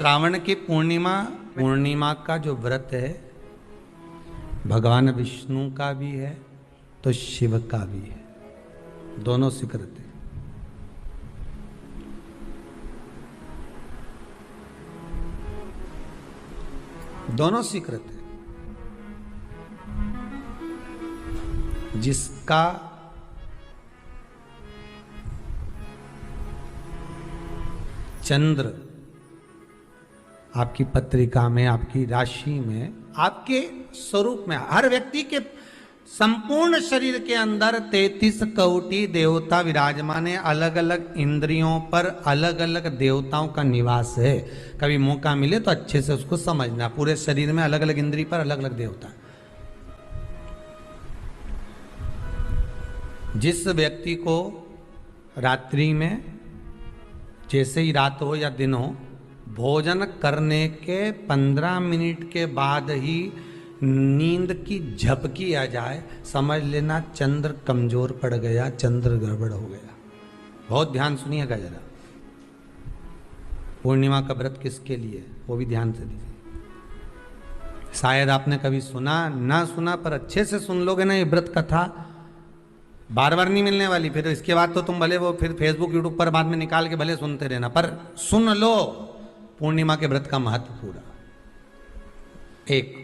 श्रावण की पूर्णिमा का जो व्रत है भगवान विष्णु का भी है तो शिव का भी है, दोनों स्वीकृत है। दोनों स्वीकृत है। जिसका चंद्र आपकी पत्रिका में, आपकी राशि में, आपके स्वरूप में, हर व्यक्ति के संपूर्ण शरीर के अंदर 33 कोटि देवता विराजमान है। अलग अलग इंद्रियों पर अलग अलग देवताओं का निवास है। कभी मौका मिले तो अच्छे से उसको समझना। पूरे शरीर में अलग अलग इंद्रिय पर अलग अलग देवता। जिस व्यक्ति को रात्रि में, जैसे ही रात हो या दिन हो, भोजन करने के 15 मिनट के बाद ही नींद की झपकी आ जाए, समझ लेना चंद्र कमजोर पड़ गया, चंद्र गड़बड़ हो गया। बहुत ध्यान सुनिएगा जरा। पूर्णिमा का व्रत किसके लिए, वो भी ध्यान से दीजिए। शायद आपने कभी सुना ना सुना, पर अच्छे से सुन लोगे ना, ये व्रत कथा बार बार नहीं मिलने वाली। फिर इसके बाद तो तुम भले वो फिर फेसबुक यूट्यूब पर बाद में निकाल के भले सुनते रहना, पर सुन लो पूर्णिमा के व्रत का महत्व पूरा। एक,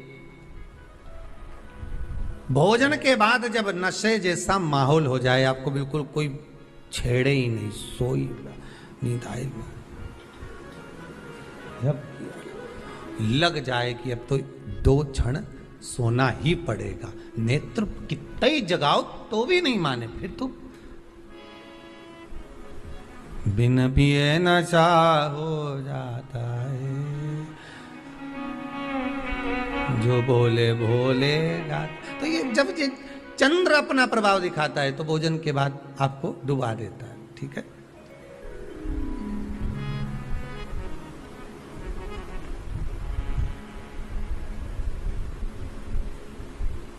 भोजन के बाद जब नशे जैसा माहौल हो जाए, आपको बिल्कुल कोई छेड़े ही नहीं, सोई नींद आए, जब लग जाए कि अब तो 2 क्षण सोना ही पड़ेगा, नेत्र कितना ही जगाओ तो भी नहीं माने, फिर तो बिन पिए नशा हो जाता है, जो बोले भोले गाता। तो ये जब ये चंद्र अपना प्रभाव दिखाता है तो भोजन के बाद आपको डुबा देता है। ठीक है,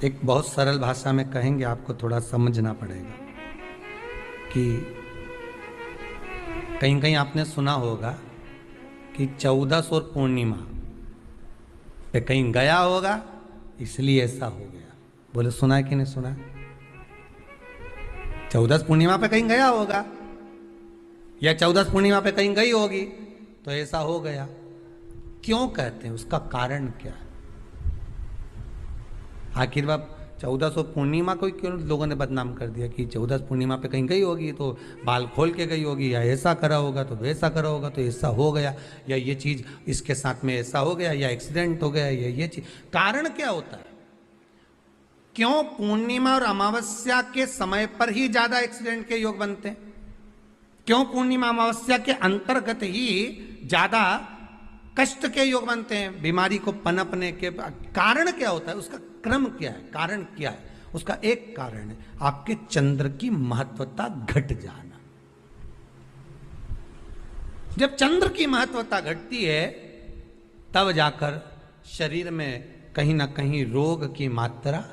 एक बहुत सरल भाषा में कहेंगे, आपको थोड़ा समझना पड़ेगा कि कहीं कहीं आपने सुना होगा कि 14 और पूर्णिमा पे कहीं गया होगा इसलिए ऐसा हो गया। बोले सुना है कि नहीं सुना? 14 पूर्णिमा पे कहीं गया होगा या 14 पूर्णिमा पे कहीं गई होगी तो ऐसा हो गया। क्यों कहते हैं, उसका कारण क्या है? आखिर बात 1400 पूर्णिमा को क्यों लोगों ने बदनाम कर दिया कि 14 पूर्णिमा पे कहीं गई होगी तो बाल खोल के गई होगी, या ऐसा करा होगा तो वैसा करा होगा तो ऐसा हो गया, या ये चीज इसके साथ में ऐसा हो गया, या एक्सीडेंट हो गया, या ये चीज। कारण क्या होता है? क्यों पूर्णिमा और अमावस्या के समय पर ही ज्यादा एक्सीडेंट के योग बनते हैं? क्यों पूर्णिमा अमावस्या के अंतर्गत ही ज्यादा कष्ट के योग बनते हैं, बीमारी को पनपने के? कारण क्या होता है? उसका क्रम क्या है, कारण क्या है? उसका एक कारण है आपके चंद्र की महत्वता घट जाना। जब चंद्र की महत्वता घटती है तब जाकर शरीर में कहीं ना कहीं रोग की मात्रा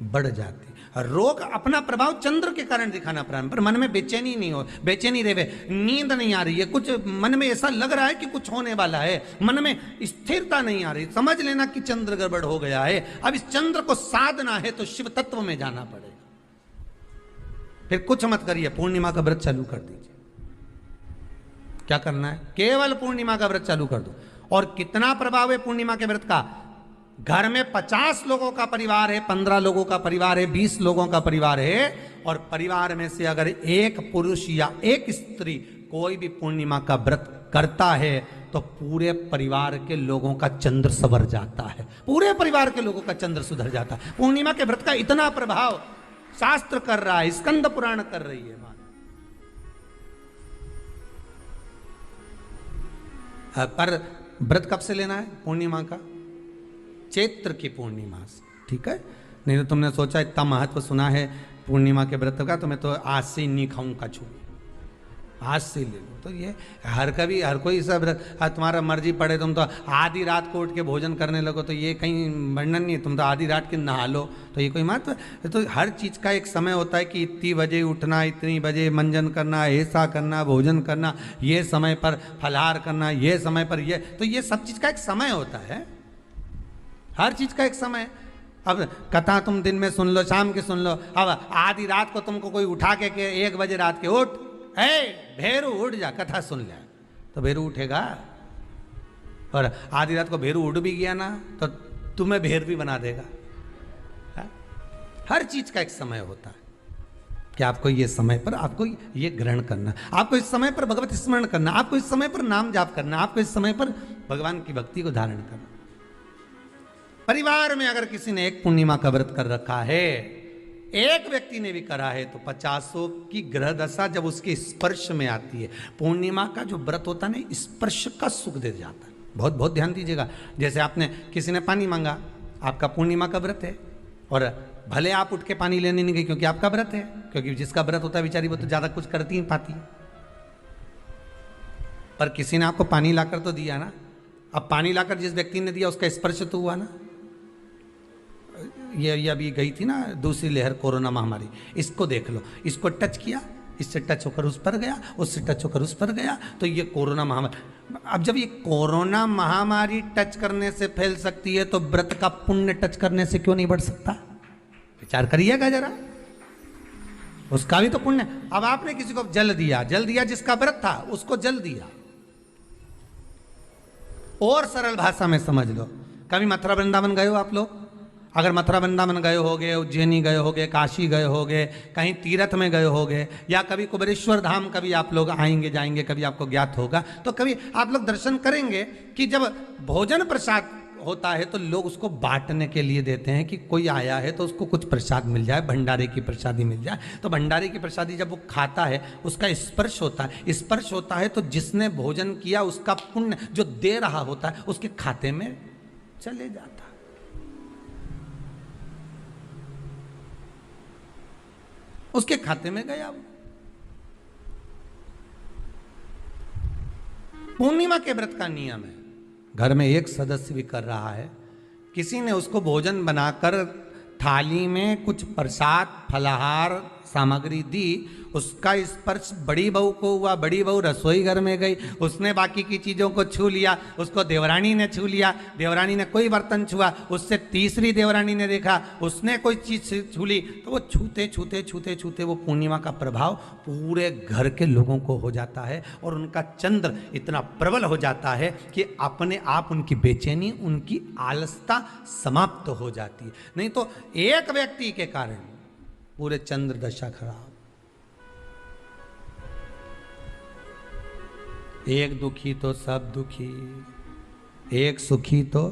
बढ़ जाती। रोग अपना प्रभाव चंद्र के कारण दिखाना प्रारंभ, पर मन में बेचैनी नहीं हो, बेचैनी रहे, नींद नहीं आ रही है, कुछ मन में ऐसा लग रहा है कि कुछ होने वाला है, मन में स्थिरता नहीं आ रही, समझ लेना कि चंद्र गड़बड़ हो गया है। अब इस चंद्र को साधना है तो शिव तत्व में जाना पड़ेगा। फिर कुछ मत करिए, पूर्णिमा का व्रत चालू कर दीजिए। क्या करना है? केवल पूर्णिमा का व्रत चालू कर दो। और कितना प्रभाव है पूर्णिमा के व्रत का? घर में 50 लोगों का परिवार है, 15 लोगों का परिवार है, 20 लोगों का परिवार है, और परिवार में से अगर एक पुरुष या एक स्त्री कोई भी पूर्णिमा का व्रत करता है तो पूरे परिवार के लोगों का चंद्र संवर जाता है, पूरे परिवार के लोगों का चंद्र सुधर जाता है। पूर्णिमा के व्रत का इतना प्रभाव शास्त्र कर रहा है, स्कंद पुराण कर रही है। पर व्रत कब से लेना है पूर्णिमा का? चैत्र की पूर्णिमा से। ठीक है, नहीं तो तुमने सोचा इतना महत्व सुना है पूर्णिमा के व्रत का तो मैं तो आज से नहीं खाऊं कछु। आज से ले लो। तो ये हर कोई सब तुम्हारा मर्जी पड़े, तुम तो आधी रात को उठ के भोजन करने लगो, तो ये कहीं वर्णन नहीं है। तुम तो आधी रात के नहा लो, तो ये कोई महत्व है? तो हर चीज़ का एक समय होता है कि इतनी बजे उठना, इतनी बजे मंजन करना, ऐसा करना, भोजन करना, ये समय पर फलाहार करना, ये समय पर ये, तो ये सब चीज़ का एक समय होता है, हर चीज़ का एक समय। अब कथा तुम दिन में सुन लो, शाम के सुन लो, अब आधी रात को तुमको कोई उठा के 1 बजे रात के उठ, भेरू उठ जा, कथा सुन ले, तो भेरू उठेगा? और आधी रात को भेरू उठ भी गया ना, तो तुम्हें भेर भी बना देगा। हर चीज का एक समय होता है कि आपको ये समय पर आपको ये ग्रहण करना, आपको इस समय पर भगवत स्मरण करना, आपको इस समय पर नाम जाप करना, आपको इस समय पर भगवान की भक्ति को धारण करना। परिवार में अगर किसी ने एक पूर्णिमा का व्रत कर रखा है, एक व्यक्ति ने भी करा है, तो 50 की ग्रह दशा जब उसके स्पर्श में आती है, पूर्णिमा का जो व्रत होता है ना, स्पर्श का सुख दे जाता है। बहुत बहुत ध्यान दीजिएगा। जैसे आपने किसी ने पानी मांगा, आपका पूर्णिमा का व्रत है, और भले आप उठ के पानी लेने नहीं गए क्योंकि आपका व्रत है, क्योंकि जिसका व्रत होता है बेचारी वो तो ज्यादा कुछ करती नहीं पाती, पर किसी ने आपको पानी लाकर तो दिया ना। अब पानी लाकर जिस व्यक्ति ने दिया उसका स्पर्श तो हुआ ना। ये अभी गई थी ना दूसरी लहर कोरोना महामारी, इसको देख लो, इसको टच किया, इससे टच होकर उस पर गया, उससे टच होकर उस पर गया, तो ये कोरोना महामारी। अब जब ये कोरोना महामारी टच करने से फैल सकती है, तो व्रत का पुण्य टच करने से क्यों नहीं बढ़ सकता? विचार करिएगा जरा, उसका भी तो पुण्य। अब आपने किसी को जल दिया, जिसका व्रत था उसको जल दिया। और सरल भाषा में समझ लो, कभी मथुरा वृंदावन गए हो आप लोग? अगर मथुरा वृंदावन गए होगे, उज्जैनी गए होगे, काशी गए होगे, कहीं तीर्थ में गए होगे, या कभी कुबेरेश्वर धाम कभी आप लोग आएंगे जाएंगे, कभी आपको ज्ञात होगा, तो कभी आप लोग दर्शन करेंगे कि जब भोजन प्रसाद होता है तो लोग उसको बांटने के लिए देते हैं कि कोई आया है तो उसको कुछ प्रसाद मिल जाए, भंडारे की प्रसादी मिल जाए। तो भंडारे की प्रसादी जब वो खाता है, उसका स्पर्श होता है, स्पर्श होता है तो जिसने भोजन किया उसका पुण्य जो दे रहा होता है उसके खाते में चले जाता है। उसके खाते में गया वो। पूर्णिमा के व्रत का नियम है, घर में एक सदस्य भी कर रहा है, किसी ने उसको भोजन बनाकर थाली में कुछ प्रसाद फलाहार सामग्री दी, उसका स्पर्श बड़ी बहू को हुआ, बड़ी बहू रसोई घर में गई, उसने बाकी की चीज़ों को छू लिया, उसको देवरानी ने छू लिया, देवरानी ने कोई बर्तन छुआ, उससे तीसरी देवरानी ने देखा, उसने कोई चीज़ छू ली, तो वो छूते छूते छूते छूते वो पूर्णिमा का प्रभाव पूरे घर के लोगों को हो जाता है, और उनका चंद्र इतना प्रबल हो जाता है कि अपने आप उनकी बेचैनी, उनकी आलसता समाप्त हो जाती है। नहीं तो एक व्यक्ति के कारण पूरे चंद्र दशा खराब। एक दुखी तो सब दुखी, एक सुखी तो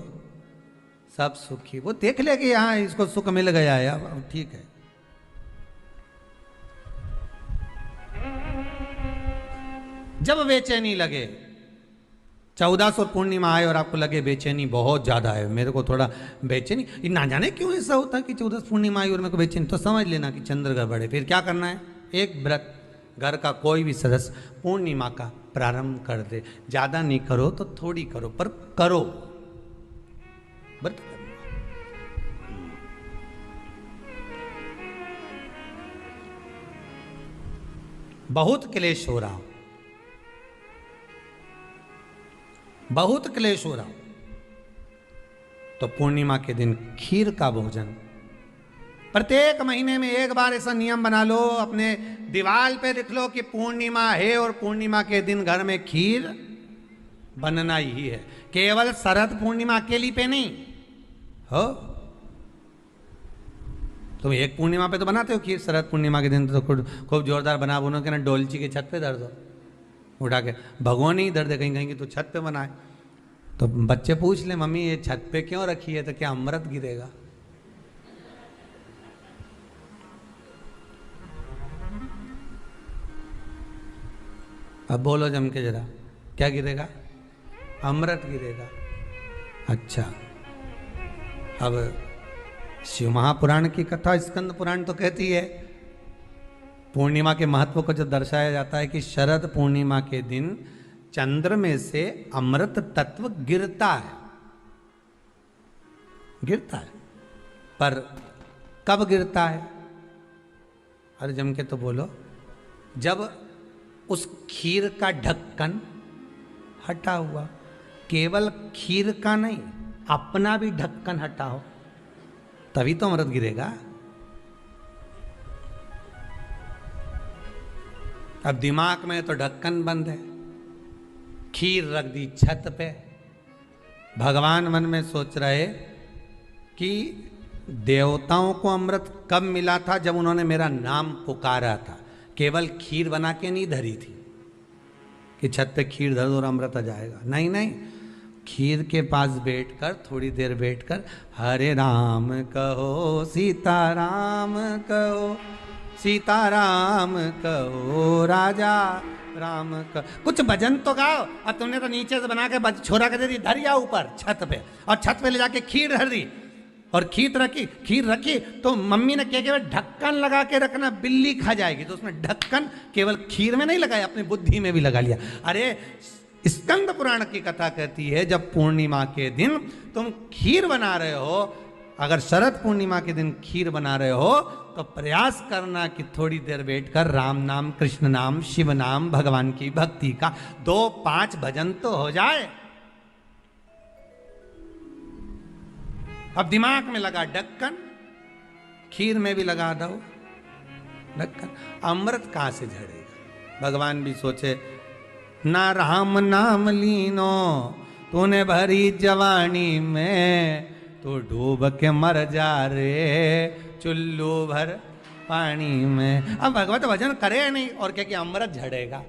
सब सुखी। वो देख ले कि हाँ इसको सुख मिल गया है, अब ठीक है। जब बेचैनी लगे, 1400 पूर्णिमा आए और आपको लगे बेचैनी बहुत ज्यादा है, मेरे को थोड़ा बेचैनी, ना जाने क्यों ऐसा होता है कि 14 पूर्णिमा आई और मेरे को बेचैनी, तो समझ लेना कि चंद्र गड़बड़ है। फिर क्या करना है? एक व्रत घर का कोई भी सदस्य पूर्णिमा का प्रारंभ कर दे। ज्यादा नहीं करो तो थोड़ी करो, पर करो, व्रत करो। बहुत क्लेश हो रहा, बहुत क्लेश हो रहा, तो पूर्णिमा के दिन खीर का भोजन प्रत्येक महीने में एक बार ऐसा नियम बना लो, अपने दीवार पे लिख लो कि पूर्णिमा है और पूर्णिमा के दिन घर में खीर बनना ही है। केवल शरद पूर्णिमा अकेली पे नहीं हो, तुम एक पूर्णिमा पे तो बनाते हो खीर, शरद पूर्णिमा के दिन तो खूब जोरदार बना बोलो कि ना डोलची के छत पे धर दो, उठा के भगवान ही धर दे, कहीं कहीं की तो छत पे बनाए। तो बच्चे पूछ ले मम्मी ये छत पे क्यों रखी है, तो क्या अमृत गिरेगा? अब बोलो जम के जरा, क्या गिरेगा? अमृत गिरेगा। अच्छा, अब शिव महापुराण की कथा, स्कंद पुराण तो कहती है पूर्णिमा के महत्व को जो दर्शाया जाता है कि शरद पूर्णिमा के दिन चंद्र में से अमृत तत्व गिरता है, गिरता है। पर कब गिरता है? अरे जम के तो बोलो, जब उस खीर का ढक्कन हटा हुआ, केवल खीर का नहीं अपना भी ढक्कन हटा हो, तभी तो अमृत गिरेगा। अब दिमाग में तो ढक्कन बंद है, खीर रख दी छत पे। भगवान मन में सोच रहे कि देवताओं को अमृत कब मिला था? जब उन्होंने मेरा नाम पुकारा था। केवल खीर बना के नहीं धरी थी कि छत पे खीर धर दो और अमृत आ जाएगा। नहीं नहीं, खीर के पास बैठकर थोड़ी देर बैठकर हरे राम कहो सीताराम कहो, सीताराम कहो राजा राम का कुछ भजन तो गाओ। अब तुमने तो नीचे से बना के छोरा कर दे दी, धरिया ऊपर छत पे, और छत पे ले जाके खीर धर दी और खीर रखी तो मम्मी ने क्या केवल ढक्कन लगा के रखना, बिल्ली खा जाएगी। तो उसमें ढक्कन केवल खीर में नहीं लगाया, अपनी बुद्धि में भी लगा लिया। अरे स्कंद पुराण की कथा कहती है जब पूर्णिमा के दिन तुम खीर बना रहे हो, अगर शरद पूर्णिमा के दिन खीर बना रहे हो तो प्रयास करना कि थोड़ी देर बैठकर राम नाम, कृष्ण नाम, शिव नाम, भगवान की भक्ति का 2-5 भजन तो हो जाए। अब दिमाग में लगा ढक्कन, खीर में भी लगा दो ढक्कन, अमृत कहां से झड़ेगा? भगवान भी सोचे ना राम नाम लीनो तूने भरी जवानी में, तो डूब के मर जा रे चुल्लू भर पानी में। अब भगवत भजन करे नहीं और क्या कि अमृत झड़ेगा?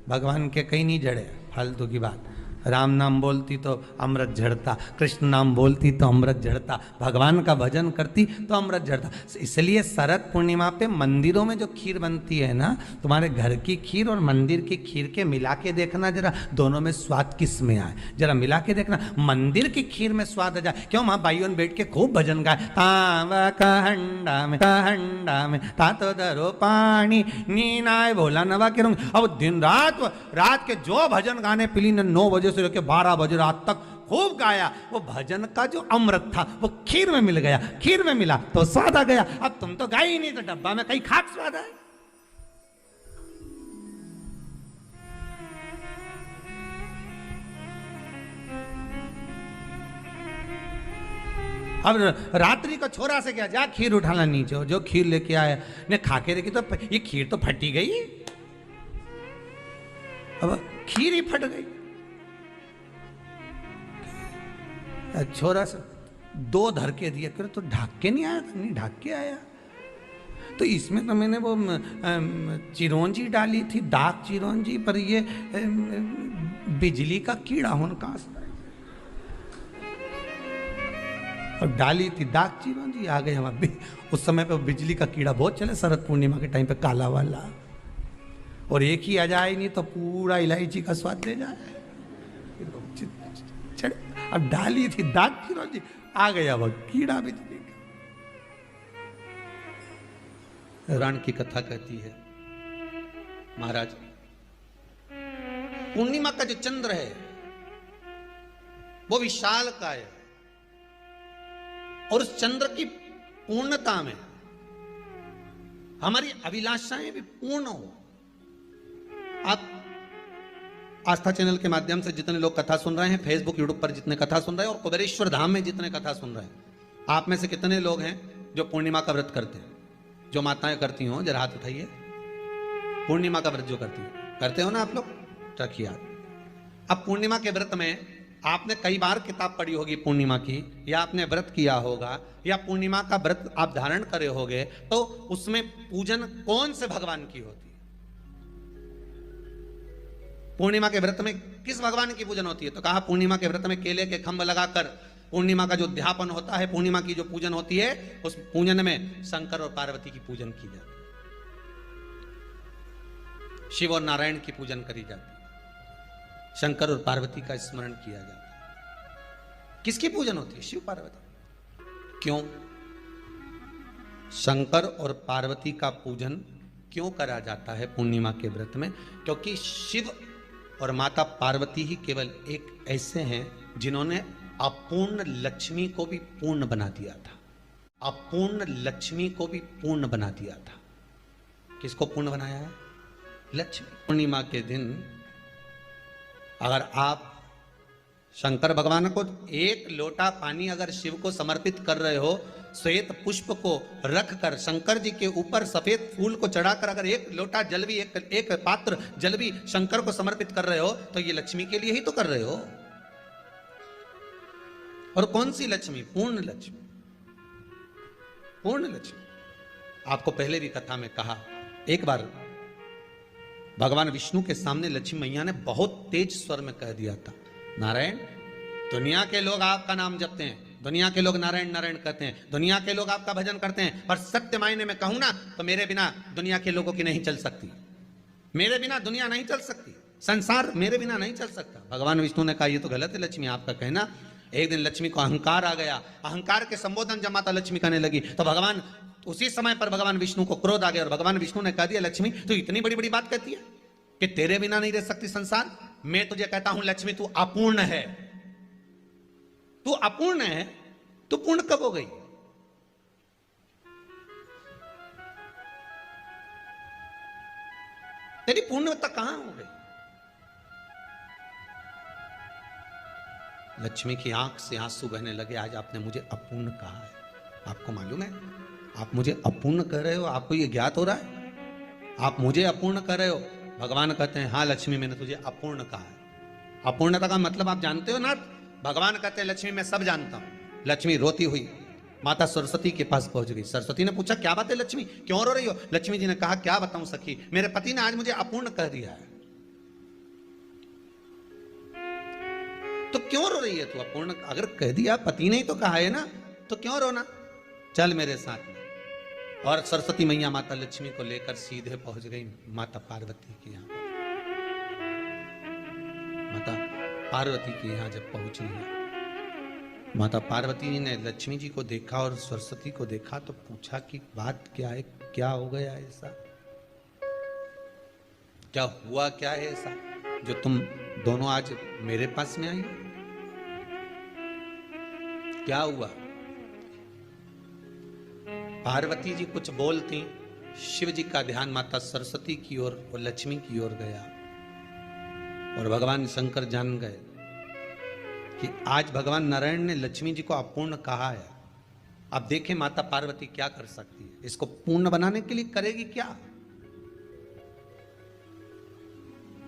भगवान के कहीं नहीं झड़े, फालतू की बात। राम नाम बोलती तो अमृत झड़ता, कृष्ण नाम बोलती तो अमृत झड़ता, भगवान का भजन करती तो अमृत झड़ता। इसलिए शरद पूर्णिमा पे मंदिरों में जो खीर बनती है ना, तुम्हारे घर की खीर और मंदिर की खीर के मिला के देखना जरा, दोनों में स्वाद किस में आए जरा मिला के देखना। मंदिर की खीर में स्वाद आ जाए, क्यों वहां भाइयों ने बैठ के खूब भजन गाए, तांबा कहंडा में ता तो दरो पानी नीनाए भोला नवा के रंग। अब दिन रात के जो भजन गाने पिली ने 9 बजे से लेकर 12 बजे रात तक खूब गाया, वो भजन का जो अमृत था वो खीर में मिल गया, खीर में मिला तो स्वाद आ गया। अब तुम तो गाई ही नहीं, तो डब्बा में कहीं खाक स्वाद है। अब रात्रि को छोरा से क्या, जा खीर उठाना नीचे, जो खीर लेके आया ने खा के देखी तो ये खीर तो फटी गई। अब खीर ही फट गई। छोरा से 2 धर के दिया, कर तो ढाक के नहीं आया था? नहीं ढाक के आया। तो इसमें तो मैंने वो चिरौंजी डाली थी, दाग चिरौंजी, पर ये बिजली का कीड़ा होने का और डाली थी दाग चिरौंजी, आ गए हम। उस समय पे बिजली का कीड़ा बहुत चले, शरद पूर्णिमा के टाइम पे काला वाला, और एक ही आ जाए नहीं तो पूरा इलायची का स्वाद ले जाए। अब डाली थी दाग चिरौंजी, आ गया वह कीड़ा बिजली का। रण की कथा कहती है महाराज, पूर्णिमा का जो चंद्र है वो विशाल का है, और उस चंद्र की पूर्णता में हमारी अभिलाषाएं भी पूर्ण हो। आप आस्था चैनल के माध्यम से जितने लोग कथा सुन रहे हैं, फेसबुक यूट्यूब पर जितने कथा सुन रहे हैं, और कुबेरेश्वर धाम में जितने कथा सुन रहे हैं, आप में से कितने लोग हैं जो पूर्णिमा का व्रत करते हैं? जो माताएं करती हो जरा हाथ उठाइए। पूर्णिमा का व्रत जो करते हो ना आप लोग, रखिए हाथ। अब पूर्णिमा के व्रत में आपने कई बार किताब पढ़ी होगी पूर्णिमा की, या आपने व्रत किया होगा, या पूर्णिमा का व्रत आप धारण करे होगे, तो उसमें पूजन कौन से भगवान की होती है? पूर्णिमा के व्रत में किस भगवान की पूजन होती है? तो कहा पूर्णिमा के व्रत में केले के खंभ लगाकर पूर्णिमा का जो अध्यापन होता है, पूर्णिमा की जो पूजन होती है, उस पूजन में शंकर और पार्वती की पूजन की जाती है, शिव और नारायण की पूजन करी जाती है, शंकर और पार्वती का स्मरण किया जाता है। किसकी पूजन होती है? शिव पार्वती। क्यों? शंकर और पार्वती का पूजन क्यों करा जाता है पूर्णिमा के व्रत में? क्योंकि शिव और माता पार्वती ही केवल एक ऐसे हैं जिन्होंने अपूर्ण लक्ष्मी को भी पूर्ण बना दिया था। अपूर्ण लक्ष्मी को भी पूर्ण बना दिया था। किसको पूर्ण बनाया है? लक्ष्मी। पूर्णिमा के दिन अगर आप शंकर भगवान को एक लोटा पानी अगर शिव को समर्पित कर रहे हो, श्वेत पुष्प को रखकर शंकर जी के ऊपर सफेद फूल को चढ़ाकर अगर एक लोटा जल भी एक पात्र जल भी शंकर को समर्पित कर रहे हो, तो ये लक्ष्मी के लिए ही तो कर रहे हो। और कौन सी लक्ष्मी? पूर्ण लक्ष्मी। पूर्ण लक्ष्मी। आपको पहले भी कथा में कहा, एक बार भगवान विष्णु के सामने लक्ष्मी मैया ने बहुत तेज स्वर में कह दिया था, नारायण, दुनिया के लोग आपका नाम जपते हैं, दुनिया के लोग नारायण नारायण कहते हैं, दुनिया के लोग आपका भजन करते हैं, पर सत्य मायने में कहूं ना तो मेरे बिना दुनिया के लोगों की नहीं चल सकती। मेरे बिना दुनिया नहीं चल सकती, संसार मेरे बिना नहीं चल सकता। भगवान विष्णु ने कहा, ये तो गलत है लक्ष्मी आपका कहना। एक दिन लक्ष्मी को अहंकार आ गया। अहंकार के संबोधन जब माता लक्ष्मी करने लगी तो भगवान उसी समय पर भगवान विष्णु को क्रोध आ गया और भगवान विष्णु ने कह दिया, लक्ष्मी तू इतनी बड़ी बड़ी बात कहती है कि तेरे बिना नहीं रह सकती संसार। मैं तुझे कहता हूं लक्ष्मी, तू अपूर्ण है। तू अपूर्ण है, तू पूर्ण कब हो गई? तेरी पूर्णता कहां हो गई? लक्ष्मी की आंख से आंसू बहने लगे। आज आपने मुझे अपूर्ण कहा है। आपको मालूम है आप मुझे अपूर्ण कह रहे हो? आपको यह ज्ञात हो रहा है आप मुझे अपूर्ण कह रहे हो? भगवान कहते हैं, हाँ लक्ष्मी, मैंने तुझे अपूर्ण कहा है। अपूर्णता का मतलब आप जानते हो ना? भगवान कहते हैं, लक्ष्मी मैं सब जानता हूं। लक्ष्मी रोती हुई माता सरस्वती के पास पहुंच गई। सरस्वती ने पूछा, क्या बात है लक्ष्मी, क्यों रो रही हो? लक्ष्मी जी ने कहा, क्या बताऊं सखी, मेरे पति ने आज मुझे अपूर्ण कह दिया है। तो क्यों रो रही है तू? अपूर्ण अगर कह दिया, पति ने ही तो कहा है ना, तो क्यों रोना? चल मेरे साथ में। और सरस्वती मैया माता लक्ष्मी को लेकर सीधे पहुंच गई माता पार्वती के यहां। माता पार्वती के यहां जब पहुंची है, माता पार्वती जी ने लक्ष्मी जी को देखा और सरस्वती को देखा तो पूछा कि बात क्या है, क्या हो गया ऐसा, क्या हुआ, क्या है ऐसा जो तुम दोनों आज मेरे पास में आई? क्या हुआ? पार्वती जी कुछ बोलती, शिव जी का ध्यान माता सरस्वती की ओर और लक्ष्मी की ओर गया और भगवान शंकर जान गए कि आज भगवान नारायण ने लक्ष्मी जी को अपूर्ण कहा है। अब देखें माता पार्वती क्या कर सकती है, इसको पूर्ण बनाने के लिए करेगी क्या?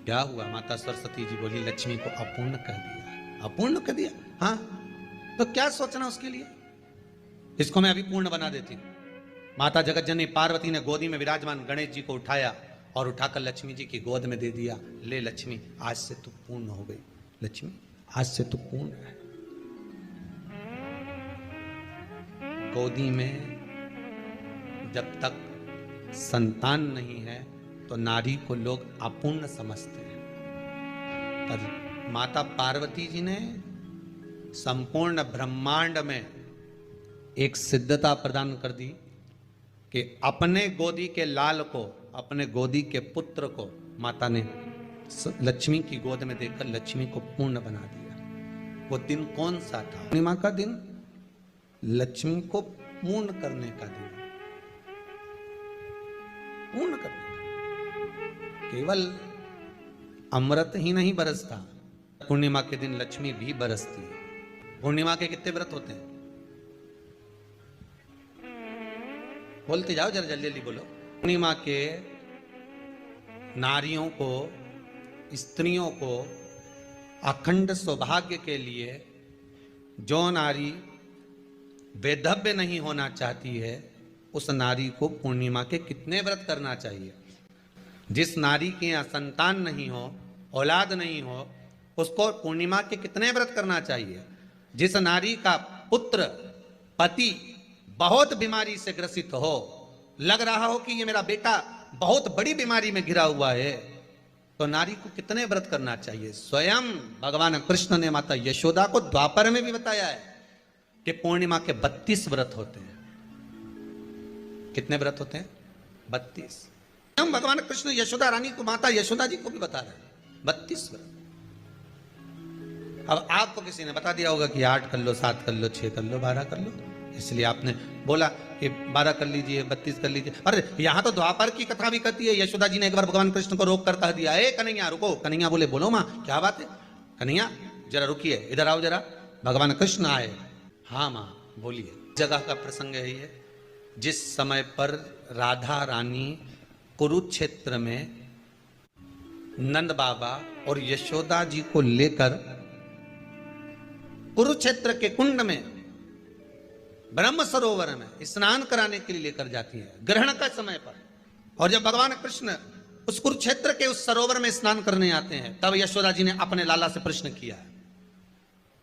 क्या हुआ? माता सरस्वती जी बोली, लक्ष्मी को अपूर्ण कह दिया। अपूर्ण कह दिया? हाँ, तो क्या सोचना उसके लिए, इसको मैं अभी पूर्ण बना देती हूं। माता जगतजननी पार्वती ने गोदी में विराजमान गणेश जी को उठाया और उठाकर लक्ष्मी जी की गोद में दे दिया। ले लक्ष्मी, आज से तू पूर्ण हो गई। लक्ष्मी, आज से तू पूर्ण है। गोदी में जब तक संतान नहीं है तो नारी को लोग अपूर्ण समझते हैं, पर माता पार्वती जी ने संपूर्ण ब्रह्मांड में एक सिद्धता प्रदान कर दी कि अपने गोदी के लाल को, अपने गोदी के पुत्र को माता ने लक्ष्मी की गोद में देकर लक्ष्मी को पूर्ण बना दिया। वो दिन कौन सा था? पूर्णिमा का दिन, लक्ष्मी को पूर्ण करने का दिन। पूर्ण करने का, केवल अमृत ही नहीं बरसता, पूर्णिमा के दिन लक्ष्मी भी बरसती है। पूर्णिमा के कितने व्रत होते हैं? बोलते जाओ, जरा जल्दी जल्दी बोलो। पूर्णिमा के नारियों को, स्त्रियों को अखंड सौभाग्य के लिए, जो नारी वैधव्य नहीं होना चाहती है, उस नारी को पूर्णिमा के कितने व्रत करना चाहिए? जिस नारी के यहाँ संतान नहीं हो, औलाद नहीं हो, उसको पूर्णिमा के कितने व्रत करना चाहिए? जिस नारी का पुत्र, पति बहुत बीमारी से ग्रसित हो, लग रहा हो कि ये मेरा बेटा बहुत बड़ी बीमारी में घिरा हुआ है, तो नारी को कितने व्रत करना चाहिए? स्वयं भगवान कृष्ण ने माता यशोदा को द्वापर में भी बताया है कि पूर्णिमा के 32 व्रत होते हैं। कितने व्रत होते हैं? 32। हम भगवान कृष्ण यशोदा रानी को, माता यशोदा जी को भी बता रहे हैं 32 वर्ष। अब आपको किसी ने बता दिया होगा कि 8 कर लो, 7 कर लो, 6 कर लो, 12 कर लो, इसलिए आपने बोला कि 12 कर लीजिए, 32 कर लीजिए। अरे यहां तो द्वापर की कथा भी कहती है, यशोदा जी ने एक बार भगवान कृष्ण को रोक कर कह दिया, ए कन्हैया रुको। कन्हैया बोले, बोलो माँ क्या बात है? कन्हैया जरा रुकिए, इधर आओ जरा। भगवान कृष्ण आए। हाँ माँ बोलिए। जगह का प्रसंग है ये, जिस समय पर राधा रानी कुरुक्षेत्र में नंद बाबा और यशोदा जी को लेकर कुरुक्षेत्र के कुंड में, ब्रह्म सरोवर में स्नान कराने के लिए लेकर जाती है ग्रहण का समय पर। और जब भगवान कृष्ण उस कुरुक्षेत्र के उस सरोवर में स्नान करने आते हैं, तब यशोदा जी ने अपने लाला से प्रश्न किया है,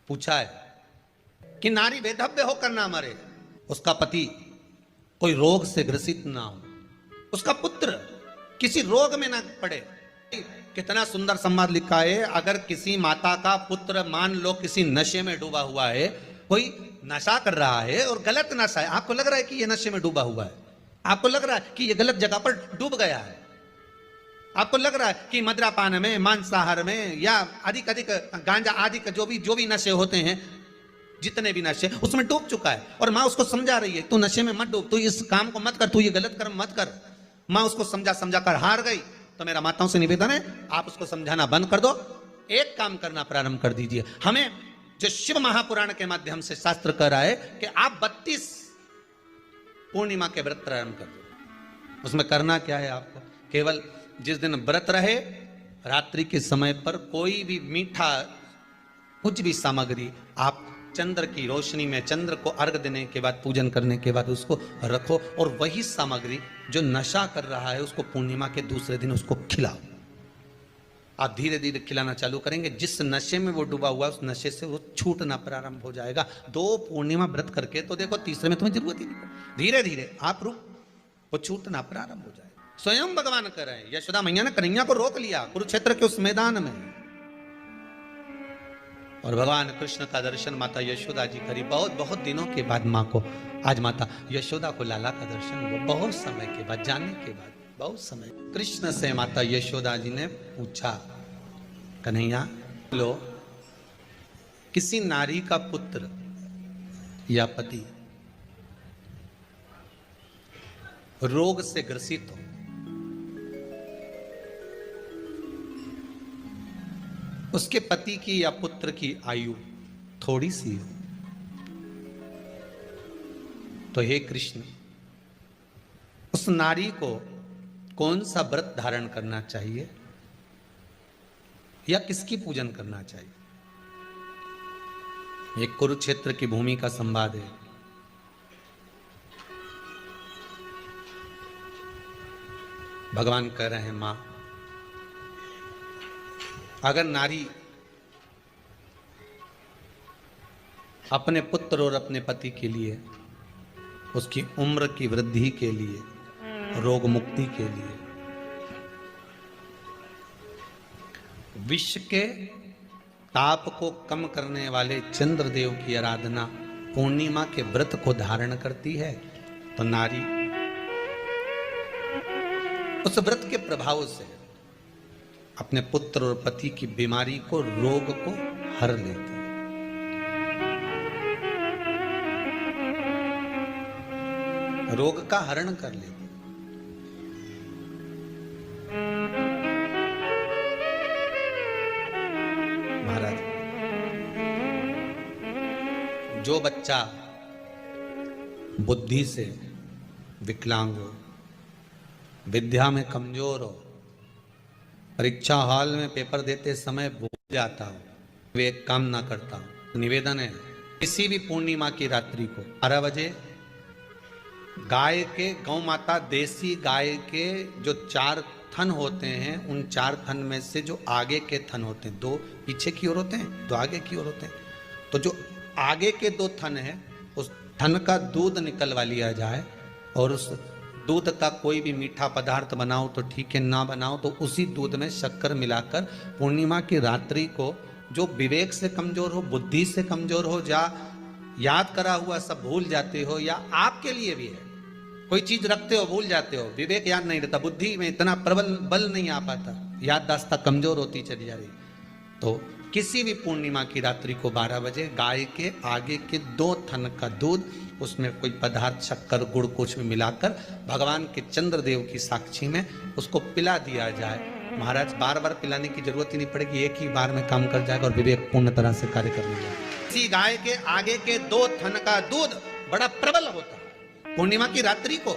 पूछा है कि नारी वेधव्य होकर ना मरे, उसका पति कोई रोग से ग्रसित ना हो, उसका पुत्र किसी रोग में ना पड़े। कितना सुंदर संवाद लिखा है। अगर किसी माता का पुत्र मान लो किसी नशे में डूबा हुआ है, कोई नशा कर रहा है और गलत नशा है, आपको लग रहा है कि ये नशे में डूबा हुआ है, आपको लग रहा है कि ये गलत जगह पर डूब गया है, आपको लग रहा है कि मदिरापान में, मांसाहार में या अधिक गांजा आदि का जो भी नशे होते हैं, जितने भी नशे, उसमें डूब चुका है। और माँ उसको समझा रही है, तू नशे में मत डूब, तू इस काम को मत कर, तू ये गलत कर्म मत कर। माँ उसको समझा कर हार गई। तो मेरा माताओं से निवेदन है, आप उसको समझाना बंद कर दो, एक काम करना प्रारंभ कर दीजिए। हमें जो शिव महापुराण के माध्यम से शास्त्र कह रहा है कि आप 32 पूर्णिमा के व्रत प्रारंभ कर दो। उसमें करना क्या है आपको? केवल जिस दिन व्रत रहे, रात्रि के समय पर कोई भी मीठा, कुछ भी सामग्री आप चंद्र की रोशनी में, चंद्र को अर्घ देने के बाद, पूजन करने के बाद उसको रखो, और वही सामग्री जो नशा कर रहा है उसको पूर्णिमा के दूसरे दिन उसको खिलाओ। आप धीरे धीरे खिलाना चालू करेंगे, जिस नशे में वो डूबा हुआ उस नशे से वो छूटना प्रारंभ हो जाएगा। 2 पूर्णिमा व्रत करके तो देखो, तीसरे में तुम्हें जरूरत ही नहीं, धीरे धीरे आप वो छूटना प्रारंभ हो जाएगा। स्वयं भगवान कर रहे हैं। यशोदा मैया ने कन्हैया को रोक लिया कुरुक्षेत्र के उस मैदान में, और भगवान कृष्ण का दर्शन माता यशोदा जी करी। बहुत दिनों के बाद माँ को, आज माता यशोदा को लाला का दर्शन हुआ, बहुत समय के बाद, जानने के बाद, बहुत समय। कृष्ण से माता यशोदा जी ने पूछा, कन्हैया लो, किसी नारी का पुत्र या पति रोग से ग्रसित हो, उसके पति की या पुत्र की आयु थोड़ी सी हो, तो हे कृष्ण, उस नारी को कौन सा व्रत धारण करना चाहिए या किसकी पूजन करना चाहिए? ये कुरुक्षेत्र की भूमि का संवाद है। भगवान कह रहे हैं, मां, अगर नारी अपने पुत्र और अपने पति के लिए, उसकी उम्र की वृद्धि के लिए, रोग मुक्ति के लिए, विश्व के ताप को कम करने वाले चंद्रदेव की आराधना, पूर्णिमा के व्रत को धारण करती है, तो नारी उस व्रत के प्रभाव से अपने पुत्र और पति की बीमारी को, रोग को हर लेती है। रोग का हरण कर लेती है। महाराज, जो बच्चा बुद्धि से विकलांग हो, विद्या में कमजोर हो, परीक्षा हॉल में पेपर देते समय भूल जाता हो, वे एक काम ना करता हो, निवेदन है किसी भी पूर्णिमा की रात्रि को 12 बजे गाय के, गौ माता देसी गाय के जो 4 थन होते हैं, उन 4 थन में से जो आगे के थन होते हैं, 2 पीछे की ओर होते हैं, 2 आगे की ओर होते हैं, तो जो आगे के 2 थन है, उस थन का दूध निकलवा लिया जाए, और उस दूध का कोई भी मीठा पदार्थ बनाओ तो ठीक है, ना बनाओ तो उसी दूध में शक्कर मिलाकर पूर्णिमा की रात्रि को, जो विवेक से कमजोर हो, बुद्धि से कमजोर हो, या याद करा हुआ सब भूल जाते हो, या आपके लिए भी है कोई चीज रखते हो भूल जाते हो, विवेक याद नहीं रहता, बुद्धि में इतना प्रबल बल नहीं आ पाता, याददाश्त कमजोर होती चली जा रही। तो किसी भी पूर्णिमा की रात्रि को 12 बजे गाय के आगे के 2 थन का दूध, उसमें कोई पदार्थ शक्कर गुड़ कुछ भी मिलाकर भगवान के चंद्रदेव की साक्षी में उसको पिला दिया जाए। महाराज बार बार पिलाने की जरूरत ही नहीं पड़ेगी, एक ही बार में काम कर जाएगा और विवेक पूर्ण तरह से कार्य कर लेगा। इसी गाय के आगे के 2 थन का दूध बड़ा प्रबल होता है। पूर्णिमा की रात्रि को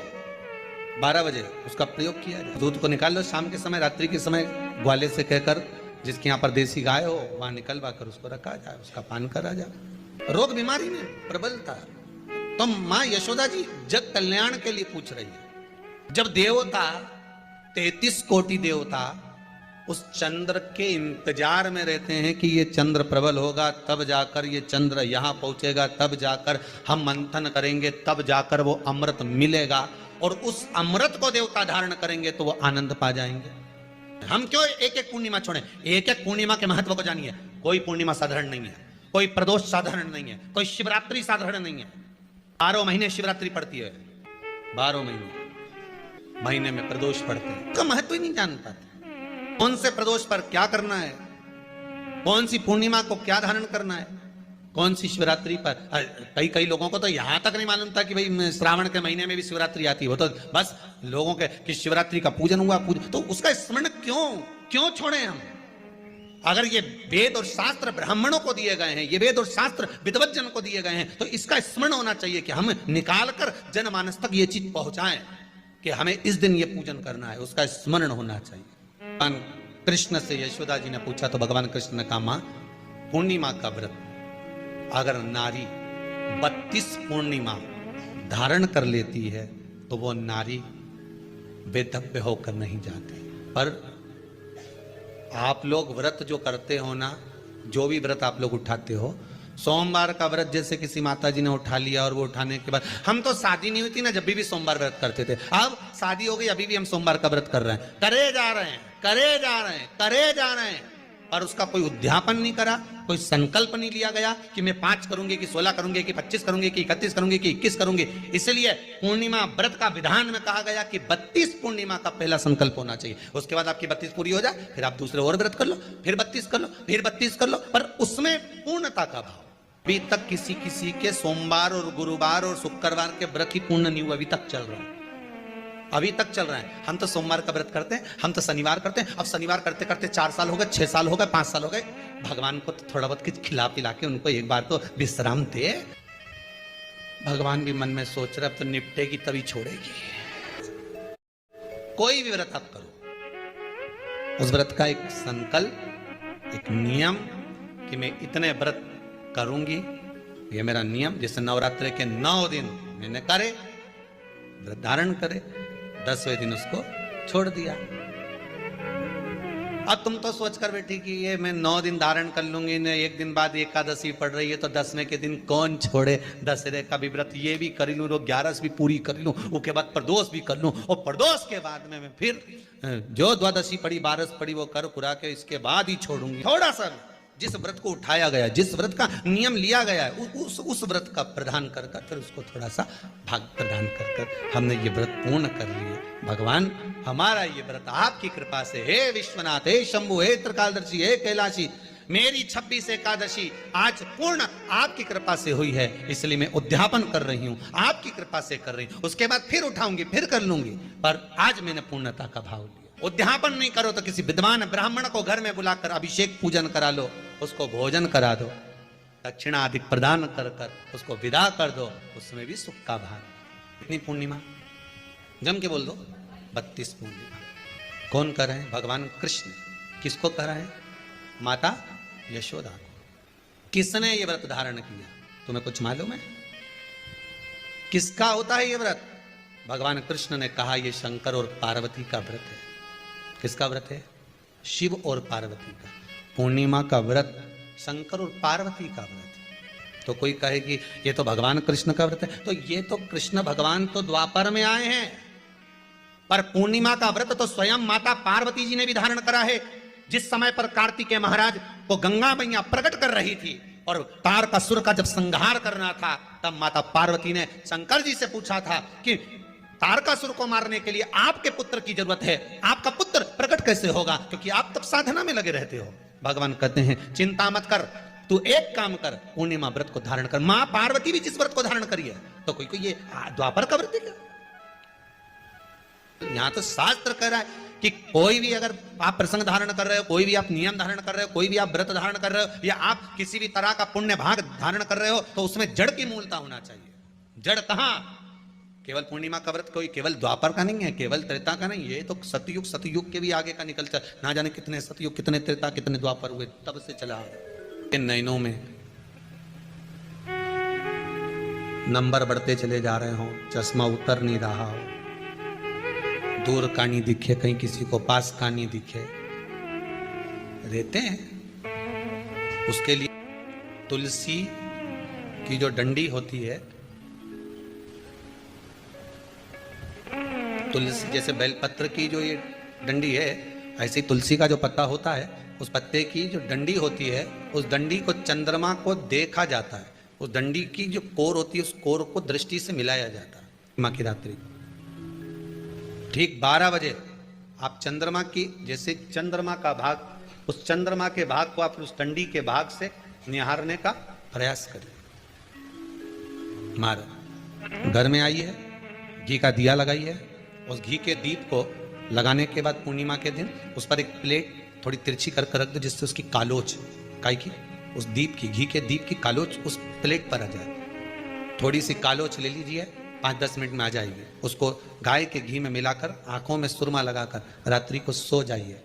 12 बजे उसका प्रयोग किया जाए। दूध को निकाल लो शाम के समय, रात्रि के समय ग्वाले से कहकर जिसके यहाँ पर देसी गाय हो वहां निकलवा कर उसको रखा जाए, उसका पान करा जाए। रोग बीमारी में प्रबलता, तो मां यशोदा जी जग कल्याण के लिए पूछ रही है। जब देवता 33 कोटि देवता उस चंद्र के इंतजार में रहते हैं कि ये चंद्र प्रबल होगा तब जाकर ये चंद्र यहां पहुंचेगा, तब जाकर हम मंथन करेंगे, तब जाकर वो अमृत मिलेगा और उस अमृत को देवता धारण करेंगे तो वो आनंद पा जाएंगे। हम क्यों एक एक पूर्णिमा छोड़ें? एक एक पूर्णिमा के महत्व को जानिए। कोई पूर्णिमा साधारण नहीं है, कोई प्रदोष साधारण नहीं है, कोई शिवरात्रि साधारण नहीं है। 12 महीने शिवरात्रि पड़ती है, 12 महीने में प्रदोष पड़ते हैं, उसका महत्व ही नहीं जान पाते। कौन से प्रदोष पर क्या करना है, कौन सी पूर्णिमा को क्या धारण करना है, कौन सी शिवरात्रि पर। कई लोगों को तो यहां तक नहीं मालूम था कि भाई श्रावण के महीने में भी शिवरात्रि आती है। वो तो बस लोगों के कि शिवरात्रि का पूजन हुआ, तो उसका स्मरण क्यों छोड़े हम? अगर ये वेद और शास्त्र ब्राह्मणों को दिए गए हैं, ये वेद और शास्त्र विद्वज्जन को दिए गए हैं, तो इसका स्मरण होना चाहिए कि हम निकालकर जनमानस तक ये चीज पहुंचाएं कि हमें इस दिन ये पूजन करना है, उसका स्मरण होना चाहिए। भगवान कृष्ण से यशोदा जी ने पूछा तो भगवान कृष्ण ने कहा, मां पूर्णिमा का व्रत अगर नारी 32 पूर्णिमा धारण कर लेती है तो वो नारी वेदव्य होकर नहीं जाती। पर आप लोग व्रत जो करते हो ना, जो भी व्रत आप लोग उठाते हो, सोमवार का व्रत जैसे किसी माता जी ने उठा लिया और वो उठाने के बाद, हम तो शादी नहीं हुई थी ना जब भी सोमवार व्रत करते थे, अब शादी हो गई अभी भी हम सोमवार का व्रत कर रहे हैं, करे जा रहे हैं, और उसका कोई उद्यापन नहीं करा, कोई संकल्प नहीं लिया गया कि मैं 5 करूंगी कि 16 करूंगी कि 25 करूंगी कि 31 करूंगी कि 21 करूंगी। इसलिए पूर्णिमा व्रत का विधान में कहा गया कि 32 पूर्णिमा का पहला संकल्प होना चाहिए। उसके बाद आपकी 32 पूरी हो जाए, फिर आप दूसरे और व्रत कर लो, फिर 32 कर लो, फिर 32 कर लो, पर उसमें पूर्णता का भाव। अभी तक किसी के सोमवार और गुरुवार और शुक्रवार के व्रत ही पूर्ण नहीं हुआ, अभी तक चल रहा है, अभी तक चल रहा है। हम तो सोमवार का व्रत करते हैं, हम तो शनिवार करते हैं, अब शनिवार करते करते 4 साल हो गए, 6 साल हो गए, 5 साल हो गए। भगवान को तो थोड़ा बहुत कुछ खिला पिला के उनको एक बार तो विश्राम दे। भगवान भी मन में सोच रहे अब तो निपटेगी तभी छोड़ेगी। कोई भी व्रत आप करो, उस व्रत का एक संकल्प, एक नियम कि मैं इतने व्रत करूंगी, ये मेरा नियम। जैसे नवरात्रि के 9 दिन मैंने करे, व्रत धारण करे, 10वें दिन उसको छोड़ दिया। अब तुम तो सोच कर बैठी कि ये मैं 9 दिन धारण कर लूंगी, ने एक दिन बाद एकादशी पड़ रही है तो 10वें के दिन कौन छोड़े, दशहरे का भी व्रत ये भी कर लूं, 11 भी पूरी कर लूं, उसके बाद प्रदोष भी कर लूं, और प्रदोष के बाद में मैं फिर जो द्वादशी पड़ी 12 पड़ी वो कर पुरा के इसके बाद ही छोड़ूंगी। थोड़ा सा जिस व्रत को उठाया गया, जिस व्रत का नियम लिया गया है, उस व्रत का प्रदान कर फिर उसको थोड़ा सा भाग प्रदान कर हमने ये व्रत पूर्ण कर लिया। भगवान हमारा ये व्रत आपकी कृपा से, हे विश्वनाथ, हे शंभु, हे त्रिकालदर्शी, हे कैलाशी, मेरी 26 एकादशी आज पूर्ण आपकी कृपा से हुई है, इसलिए मैं उद्यापन कर रही हूँ, आपकी कृपा से कर रही हूँ। उसके बाद फिर उठाऊंगी, फिर कर लूंगी, पर आज मैंने पूर्णता का भाव लिया। उद्यापन नहीं करो तो किसी विद्वान ब्राह्मण को घर में बुलाकर अभिषेक पूजन करा लो, उसको भोजन करा दो, दक्षिणा आदि प्रदान कर उसको विदा कर दो, उसमें भी सुख का भाग। इतनी पूर्णिमा जम के बोल दो, 32 पूर्णिमा। कौन कर रहे हैं? भगवान कृष्ण। किसको कर रहे हैं? माता यशोदा को। किसने ये व्रत धारण किया? तुम्हें कुछ मालूम है किसका होता है ये व्रत? भगवान कृष्ण ने कहा ये शंकर और पार्वती का व्रत है। किसका व्रत है? शिव और पार्वती का। पूर्णिमा का व्रत शंकर और पार्वती का व्रत है। तो कोई कहे कि ये तो भगवान कृष्ण का व्रत है, तो ये तो कृष्ण भगवान तो द्वापर में आए हैं, पर पूर्णिमा का व्रत तो स्वयं माता पार्वती जी ने भी धारण करा है। जिस समय पर कार्तिकेय महाराज को गंगा मैया प्रकट कर रही थी और तारकासुर का जब संहार करना था, तब माता पार्वती ने शंकर जी से पूछा था कि तारकासुर को मारने के लिए आपके पुत्र की जरूरत है, आपका पुत्र प्रकट कैसे होगा, क्योंकि आप तब साधना में लगे रहते हो। भगवान कहते हैं चिंता मत कर, तू एक काम कर, पूर्णिमा व्रत को धारण कर। मां पार्वती भी जिस व्रत को धारण करी है, तो कोई ये द्वापर का व्रत है क्या? यहां तो शास्त्र कह रहा है कि कोई भी अगर आप प्रसंग धारण कर रहे हो, कोई भी आप नियम धारण कर रहे हो, कोई भी आप व्रत धारण कर रहे हो, या आप किसी भी तरह का पुण्य भाग धारण कर रहे हो, तो उसमें जड़ की मूलता होना चाहिए। जड़ कहां? केवल पूर्णिमा का व्रत कोई केवल द्वापर का नहीं है, केवल त्रेता का नहीं, ये तो सतयुग के भी आगे का निकल चल, ना जाने कितने सतयुग, कितने त्रेता, कितने द्वापर हुए, तब से चला। इन नयनों में नंबर बढ़ते चले जा रहे हो, चश्मा उतर नहीं रहा हो, दूर का नहीं दिखे, कहीं किसी को पास का नहीं दिखे, रहते हैं। उसके लिए तुलसी की जो डंडी होती है, तुलसी जैसे बेलपत्र की जो ये डंडी है, ऐसे ही तुलसी का जो पत्ता होता है, उस पत्ते की जो डंडी होती है, उस डंडी को चंद्रमा को देखा जाता है। उस डंडी की जो कोर होती है, उस कोर को दृष्टि से मिलाया जाता है। माँ की रात्रि ठीक 12 बजे आप चंद्रमा की, जैसे चंद्रमा का भाग, उस चंद्रमा के भाग को आप उस डंडी के भाग से निहारने का प्रयास करें। मार घर में आई है, घी का दिया लगाई है, उस घी के दीप को लगाने के बाद पूर्णिमा के दिन उस पर एक प्लेट थोड़ी तिरछी कर रख दो, जिससे उसकी कालोच, काय की, उस दीप की, घी के दीप की कालोच उस प्लेट पर आ जाए। थोड़ी सी कालोच ले लीजिए, 5-10 मिनट में आ जाएगी। उसको गाय के घी में मिलाकर आंखों में सुरमा लगाकर रात्रि को सो जाइए।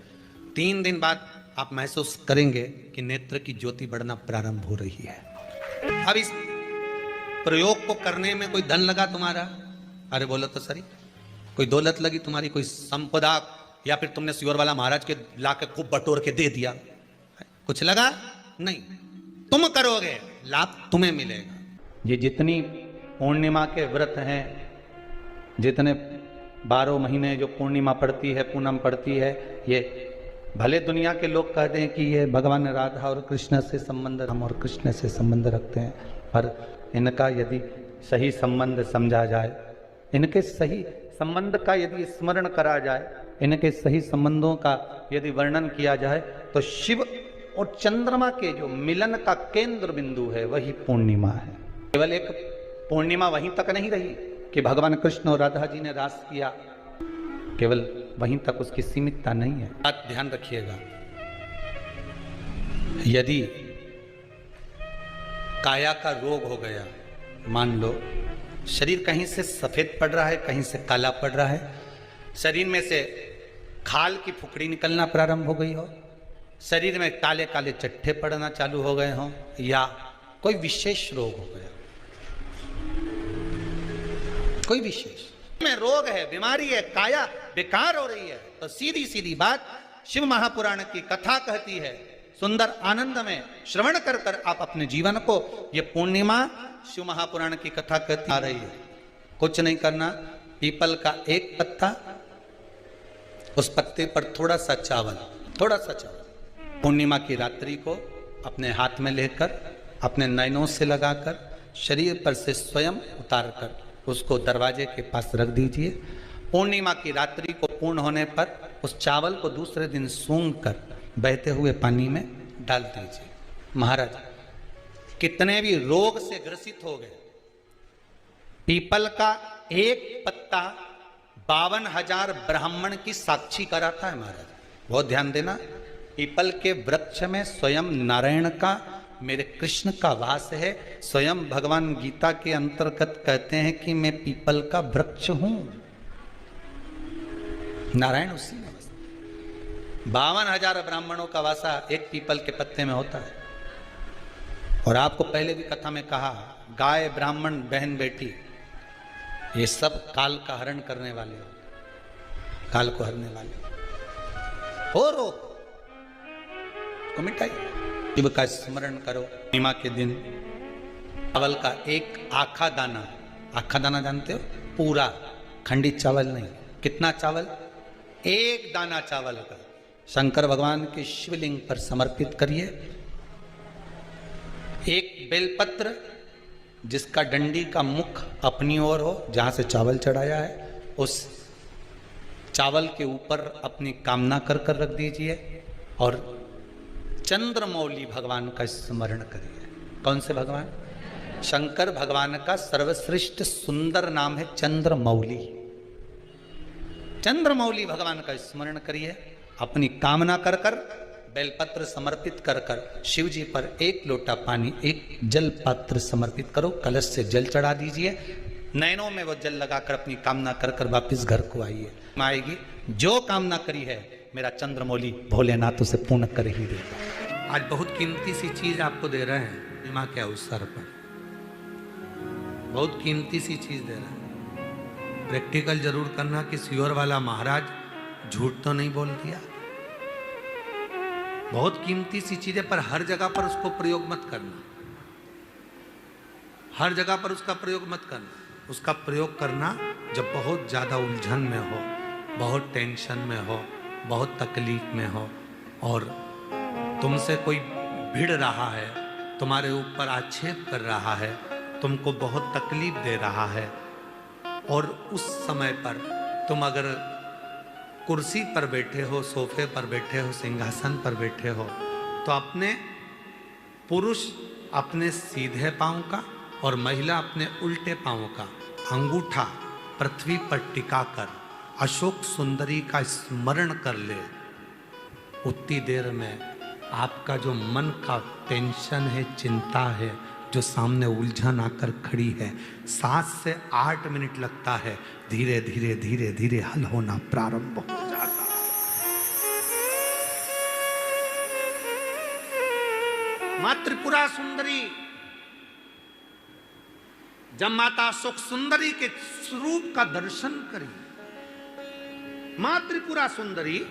3 दिन बाद आप महसूस करेंगे कि नेत्र की ज्योति बढ़ना प्रारंभ हो रही है। अब इस प्रयोग को करने में कोई धन लगा तुम्हारा? अरे बोलो तो सही। कोई दौलत लगी तुम्हारी, कोई संपदा, या फिर तुमने सियोर वाला महाराज के लाके खूब बटोर के दे दिया, कुछ लगा? नहीं। तुम करोगे, लाभ तुम्हें मिलेगा। ये जितनी पूर्णिमा के व्रत हैं, जितने 12 महीने जो पूर्णिमा पड़ती है, पूनम पड़ती है, ये भले दुनिया के लोग कहते हैं कि ये भगवान राधा और कृष्ण से संबंध, हम और कृष्ण से संबंध रखते हैं, पर इनका यदि सही संबंध समझा जाए, इनके सही संबंध का यदि स्मरण करा जाए, इनके सही संबंधों का यदि वर्णन किया जाए, तो शिव और चंद्रमा के जो मिलन का केंद्र बिंदु है वही पूर्णिमा है। केवल एक पूर्णिमा वहीं तक नहीं रही कि भगवान कृष्ण और राधा जी ने रास किया, केवल वहीं तक उसकी सीमितता नहीं है। बात ध्यान रखिएगा, यदि काया का रोग हो गया, मान लो शरीर कहीं से सफेद पड़ रहा है, कहीं से काला पड़ रहा है, शरीर में से खाल की फुकड़ी निकलना प्रारंभ हो गई हो, शरीर में काले काले चट्टे पड़ना चालू हो गए हों, या कोई विशेष रोग हो गया, कोई विशेष में रोग है, बीमारी है, काया बेकार हो रही है, तो सीधी सीधी बात शिव महापुराण की कथा कहती है, सुंदर आनंद में श्रवण कर कर आप अपने जीवन को, ये पूर्णिमा शिव महापुराण की कथा कहती आ रही है। कुछ नहीं करना, पीपल का एक पत्ता, उस पत्ते पर थोड़ा सा चावल, थोड़ा सा चावल, पूर्णिमा की रात्रि को अपने हाथ में लेकर, अपने नयनों से लगाकर, शरीर पर से स्वयं उतार कर उसको दरवाजे के पास रख दीजिए। पूर्णिमा की रात्रि को पूर्ण होने पर उस चावल को दूसरे दिन सूंघ कर बहते हुए पानी में डाल दीजिए। महाराज कितने भी रोग से ग्रसित हो गए, पीपल का एक पत्ता 52,000 ब्राह्मण की साक्षी कराता है। महाराज बहुत ध्यान देना, पीपल के वृक्ष में स्वयं नारायण का, मेरे कृष्ण का वास है। स्वयं भगवान गीता के अंतर्गत कहते हैं कि मैं पीपल का वृक्ष हूं, नारायण उसी में। 52,000 ब्राह्मणों का वासा एक पीपल के पत्ते में होता है। और आपको पहले भी कथा में कहा, गाय, ब्राह्मण, बहन, बेटी, ये सब काल का हरण करने वाले हो, काल को हरने वाले हो। रोग को मिटाइए, शिव का स्मरण करो। पूर्णिमा के दिन चावल का एक आखा दाना, आखा दाना जानते हो, पूरा खंडित चावल नहीं, कितना चावल? एक दाना चावल का शंकर भगवान के शिवलिंग पर समर्पित करिए। एक बेलपत्र जिसका डंडी का मुख अपनी ओर हो, जहां से चावल चढ़ाया है, उस चावल के ऊपर अपनी कामना कर कर रख दीजिए और चंद्रमौली भगवान का स्मरण करिए। कौन से भगवान? शंकर भगवान का सर्वश्रेष्ठ सुंदर नाम है चंद्रमौली। चंद्रमौली भगवान का स्मरण करिए, अपनी कामना कर कर बेलपत्र समर्पित कर कर शिव जी पर एक लोटा पानी, एक जल पात्र समर्पित करो, कलश से जल चढ़ा दीजिए, नैनों में वो जल लगाकर अपनी कामना कर कर वापिस घर को आइए। आएगी जो कामना करी है मेरा चंद्रमौली भोलेनाथ उसे पूर्ण कर ही देगा। आज बहुत कीमती सी चीज आपको दे रहे हैं पूर्णिमा के अवसर पर, बहुत कीमती सी चीज दे रहे हैं। प्रैक्टिकल जरूर करना कि सियोर वाला महाराज झूठ तो नहीं बोल दिया। बहुत कीमती सी चीज है, पर हर जगह पर उसको प्रयोग मत करना, हर जगह पर उसका प्रयोग मत करना। उसका प्रयोग करना जब बहुत ज्यादा उलझन में हो, बहुत टेंशन में हो, बहुत तकलीफ में हो और तुमसे कोई भिड़ रहा है, तुम्हारे ऊपर आक्षेप कर रहा है, तुमको बहुत तकलीफ दे रहा है और उस समय पर तुम अगर कुर्सी पर बैठे हो, सोफे पर बैठे हो, सिंहासन पर बैठे हो, तो अपने पुरुष अपने सीधे पांव का और महिला अपने उल्टे पांव का अंगूठा पृथ्वी पर टिकाकर अशोक सुंदरी का स्मरण कर ले। उतनी देर में आपका जो मन का टेंशन है, चिंता है, जो सामने उलझन आकर खड़ी है, 7 से 8 मिनट लगता है, धीरे धीरे धीरे धीरे हल होना प्रारंभ हो जाता है। मां त्रिपुरा सुंदरी जब माता सुख सुंदरी के स्वरूप का दर्शन करी, मां त्रिपुरा सुंदरी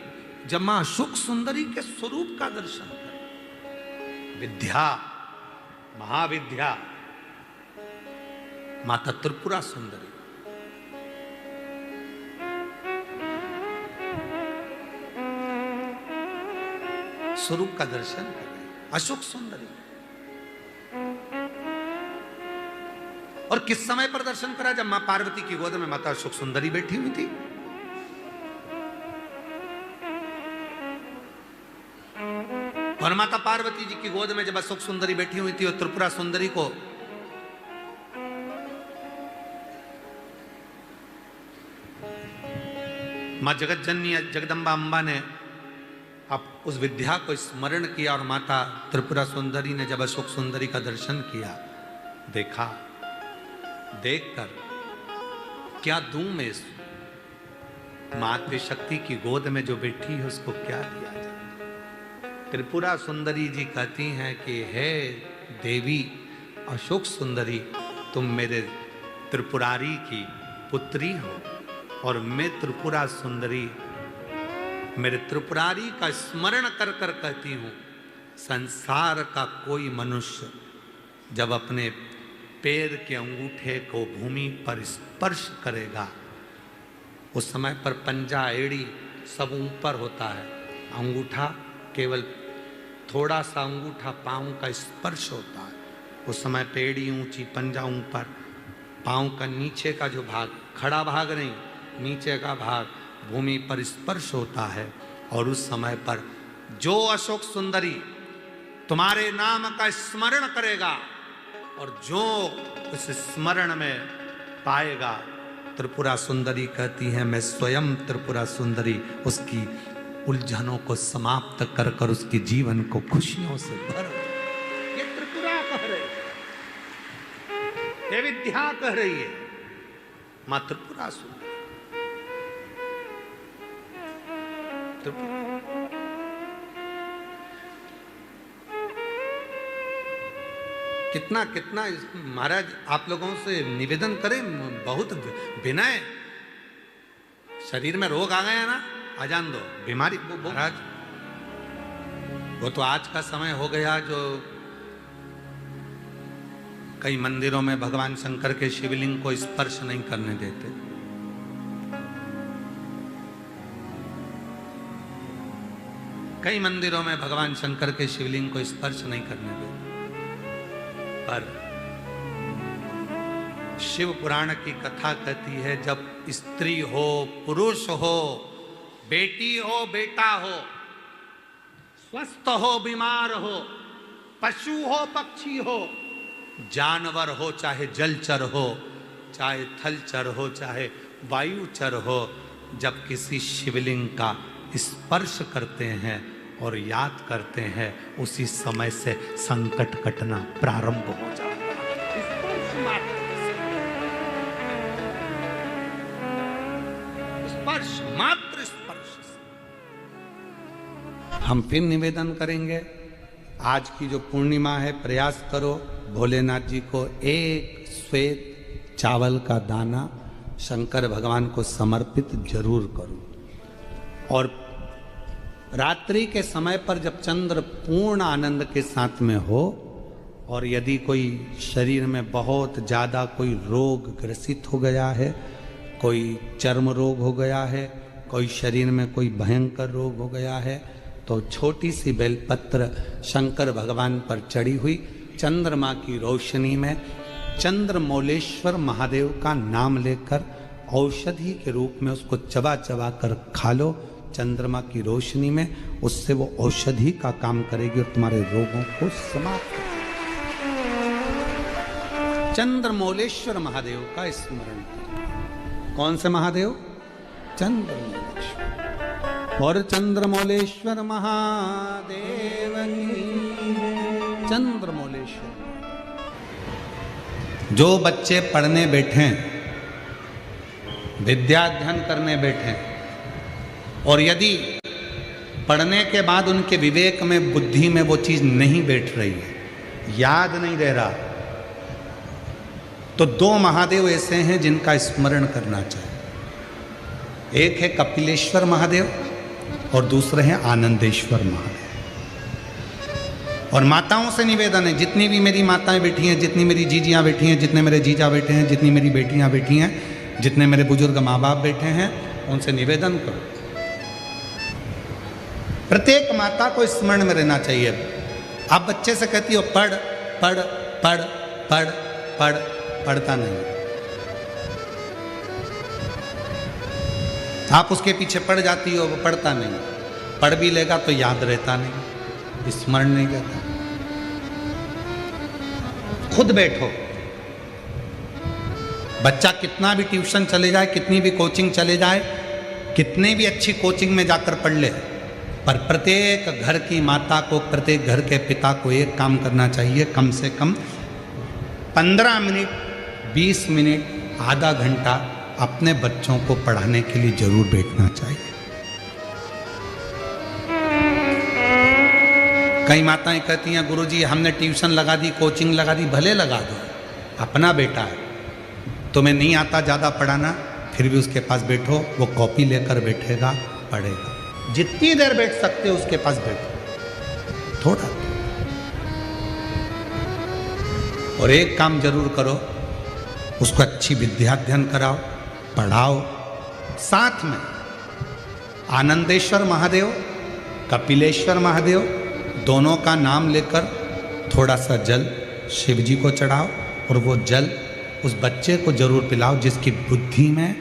जब मां सुख सुंदरी के स्वरूप का दर्शन करी, विद्या महाविद्या माता त्रिपुरा सुंदरी, स्वरूप का दर्शन कर रहे, अशोक सुंदरी। और किस समय पर दर्शन करा? जब मां पार्वती की गोद में माता अशोक सुंदरी बैठी हुई थी। और माता पार्वती जी की गोद में जब अशोक सुंदरी बैठी हुई थी और त्रिपुरा सुंदरी को मां जगत जननी जगदम्बा अम्बा ने अब उस विद्या को स्मरण किया और माता त्रिपुरा सुंदरी ने जब अशोक सुंदरी का दर्शन किया, देखा, देखकर क्या दूं मैं इस मातृ शक्ति की गोद में जो बैठी है उसको क्या दिया जाए। त्रिपुरा सुंदरी जी कहती हैं कि हे देवी अशोक सुंदरी, तुम मेरे त्रिपुरारी की पुत्री हो और मैं त्रिपुरा सुंदरी मेरे त्रिपुरारी का स्मरण कर कर कहती हूँ, संसार का कोई मनुष्य जब अपने पैर के अंगूठे को भूमि पर स्पर्श करेगा, उस समय पर पंजा एड़ी सब ऊपर होता है, अंगूठा केवल थोड़ा सा अंगूठा पाँव का स्पर्श होता है। उस समय पेड़ी ऊंची, पंजा ऊपर, पाँव का नीचे का जो भाग, खड़ा भाग नहीं, नीचे का भाग भूमि पर स्पर्श होता है। और उस समय पर जो अशोक सुंदरी तुम्हारे नाम का स्मरण करेगा और जो उस स्मरण में पाएगा, त्रिपुरा सुंदरी कहती है मैं स्वयं त्रिपुरा सुंदरी उसकी उलझनों को समाप्त कर कर उसके जीवन को खुशियों से भर। ये त्रिपुरा कह रही है, ये विद्या कह रही है, मां त्रिपुरा सुंदरी। कितना कितना महाराज आप लोगों से निवेदन करें, बहुत विनय। शरीर में रोग आ गया ना, अजान दो, बीमारी महाराज, वो तो आज का समय हो गया जो कई मंदिरों में भगवान शंकर के शिवलिंग को स्पर्श नहीं करने देते। कई मंदिरों में भगवान शंकर के शिवलिंग को स्पर्श नहीं करने देते, पर शिव पुराण की कथा कहती है, जब स्त्री हो, पुरुष हो, बेटी हो, बेटा हो, स्वस्थ हो, बीमार हो, पशु हो, पक्षी हो, जानवर हो, चाहे जलचर हो, चाहे थलचर हो, चाहे वायुचर हो, जब किसी शिवलिंग का स्पर्श करते हैं और याद करते हैं, उसी समय से संकट कटना प्रारंभ हो जाता है। स्पर्श मात्र स्पर्श। हम फिर निवेदन करेंगे, आज की जो पूर्णिमा है, प्रयास करो भोलेनाथ जी को एक श्वेत चावल का दाना शंकर भगवान को समर्पित जरूर करो। और रात्रि के समय पर जब चंद्र पूर्ण आनंद के साथ में हो, और यदि कोई शरीर में बहुत ज़्यादा कोई रोग ग्रसित हो गया है, कोई चर्म रोग हो गया है, कोई शरीर में कोई भयंकर रोग हो गया है, तो छोटी सी बेलपत्र शंकर भगवान पर चढ़ी हुई चंद्रमा की रोशनी में चंद्रमौलेश्वर महादेव का नाम लेकर औषधि के रूप में उसको चबा चबा कर खा लो। चंद्रमा की रोशनी में उससे वो औषधि का काम करेगी और तुम्हारे रोगों को समाप्त करेगी। चंद्रमौलेश्वर महादेव का स्मरण करें। कौन से महादेव? चंद्रमौलेश्वर। और चंद्रमौलेश्वर महादेव की। चंद्रमौलेश्वर। जो बच्चे पढ़ने बैठे, विद्या अध्ययन करने बैठे, और यदि पढ़ने के बाद उनके विवेक में, बुद्धि में वो चीज नहीं बैठ रही है, याद नहीं रह रहा, तो दो महादेव ऐसे हैं जिनका स्मरण करना चाहिए। एक है कपिलेश्वर महादेव और दूसरे हैं आनंदेश्वर महादेव। और माताओं से निवेदन है, जितनी भी मेरी माताएं बैठी हैं, जितनी मेरी जीजियां बैठी हैं, जितने मेरे जीजा बैठे हैं, जितनी मेरी बेटियां बैठी हैं, जितने मेरे बुजुर्ग माँ बाप बैठे हैं, उनसे निवेदन करो, प्रत्येक माता को स्मरण में रहना चाहिए। आप बच्चे से कहती हो पढ़ पढ़ पढ़ पढ़ पढ़, पढ़ता नहीं। आप उसके पीछे पड़ जाती हो, वो पढ़ता नहीं। पढ़ भी लेगा तो याद रहता नहीं, स्मरण नहीं रहता। खुद बैठो। बच्चा कितना भी ट्यूशन चले जाए, कितनी भी कोचिंग चले जाए, कितने भी अच्छी कोचिंग में जाकर पढ़ ले, पर प्रत्येक घर की माता को, प्रत्येक घर के पिता को एक काम करना चाहिए, कम से कम 15 मिनट, 20 मिनट, आधा घंटा अपने बच्चों को पढ़ाने के लिए जरूर बैठना चाहिए। कई माताएं कहती हैं, गुरुजी हमने ट्यूशन लगा दी, कोचिंग लगा दी। भले लगा दो, अपना बेटा है, तुम्हें नहीं आता ज़्यादा पढ़ाना, फिर भी उसके पास बैठो, वो कॉपी लेकर बैठेगा, पढ़ेगा। जितनी देर बैठ सकते हो उसके पास बैठो थोड़ा। और एक काम जरूर करो, उसको अच्छी विद्या अध्ययन कराओ, पढ़ाओ। साथ में आनंदेश्वर महादेव, कपिलेश्वर महादेव, दोनों का नाम लेकर थोड़ा सा जल शिव जी को चढ़ाओ, और वो जल उस बच्चे को जरूर पिलाओ जिसकी बुद्धि में,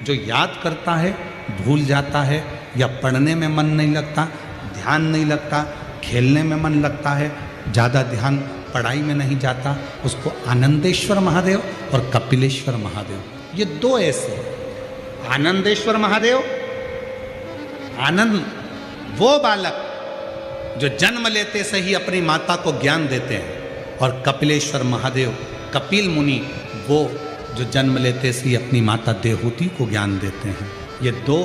जो याद करता है भूल जाता है, या पढ़ने में मन नहीं लगता, ध्यान नहीं लगता, खेलने में मन लगता है, ज़्यादा ध्यान पढ़ाई में नहीं जाता, उसको आनंदेश्वर महादेव और कपिलेश्वर महादेव, ये दो ऐसे। आनंदेश्वर महादेव, आनंद वो बालक जो जन्म लेते से ही अपनी माता को ज्ञान देते हैं, और कपिलेश्वर महादेव, कपिल मुनि, वो जो जन्म लेते से ही अपनी माता देहूति को ज्ञान देते हैं। ये दो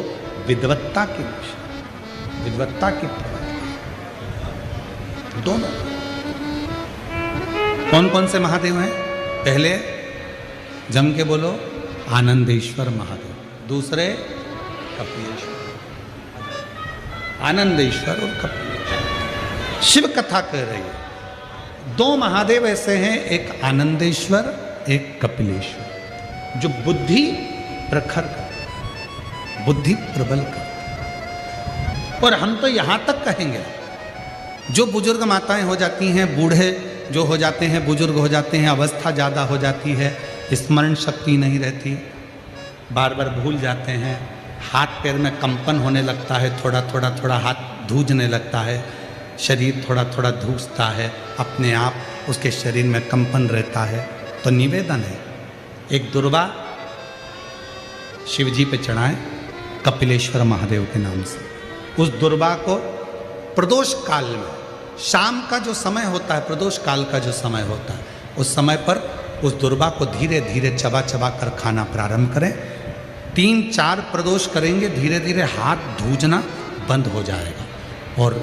विद्वत्ता के विषय, विद्वत्ता की दोनों। कौन कौन से महादेव हैं? पहले जम के बोलो, आनंदेश्वर महादेव। दूसरे कपिलेश्वर, आनंदेश्वर और कपिलेश्वर। शिव कथा कह रही है, दो महादेव ऐसे हैं, एक आनंदेश्वर, एक कपिलेश्वर, जो बुद्धि प्रखर कर, बुद्धि प्रबल कर। और हम तो यहां तक कहेंगे, जो बुजुर्ग माताएं हो जाती हैं, बूढ़े जो हो जाते हैं, बुजुर्ग हो जाते हैं, अवस्था ज़्यादा हो जाती है, स्मरण शक्ति नहीं रहती, बार बार भूल जाते हैं, हाथ पैर में कंपन होने लगता है, थोड़ा थोड़ा हाथ धूजने लगता है, शरीर थोड़ा थोड़ा धूजता है, अपने आप उसके शरीर में कंपन रहता है। तो निवेदन है, एक दुर्वा शिव जी पे चढ़ाएं कपिलेश्वर महादेव के नाम से। उस दुर्वा को प्रदोष काल में, शाम का जो समय होता है, प्रदोष काल का जो समय होता है, उस समय पर उस दुर्वा को धीरे धीरे चबा चबा कर खाना प्रारंभ करें। 3-4 प्रदोष करेंगे, धीरे धीरे हाथ धूजना बंद हो जाएगा और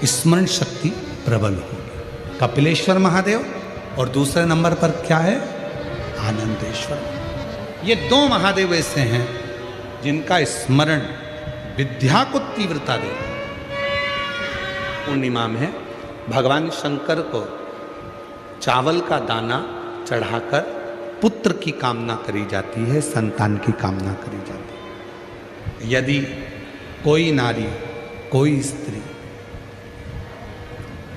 स्मरण शक्ति प्रबल होगी। कपिलेश्वर महादेव, और दूसरे नंबर पर क्या है? आनंदेश्वर। ये 2 महादेव ऐसे हैं जिनका स्मरण विद्या को तीव्रता देता है। पूर्णिमा में भगवान शंकर को चावल का दाना चढ़ाकर पुत्र की कामना करी जाती है, संतान की कामना करी जाती है। यदि कोई नारी, कोई स्त्री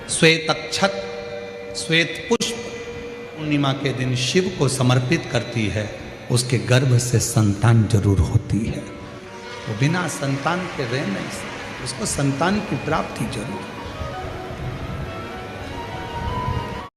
श्वेत अक्षत, श्वेत पुष्प पूर्णिमा के दिन शिव को समर्पित करती है, उसके गर्भ से संतान जरूर होती है। वो बिना संतान के रह नहीं सकती, उसको संतान की प्राप्ति जरूर।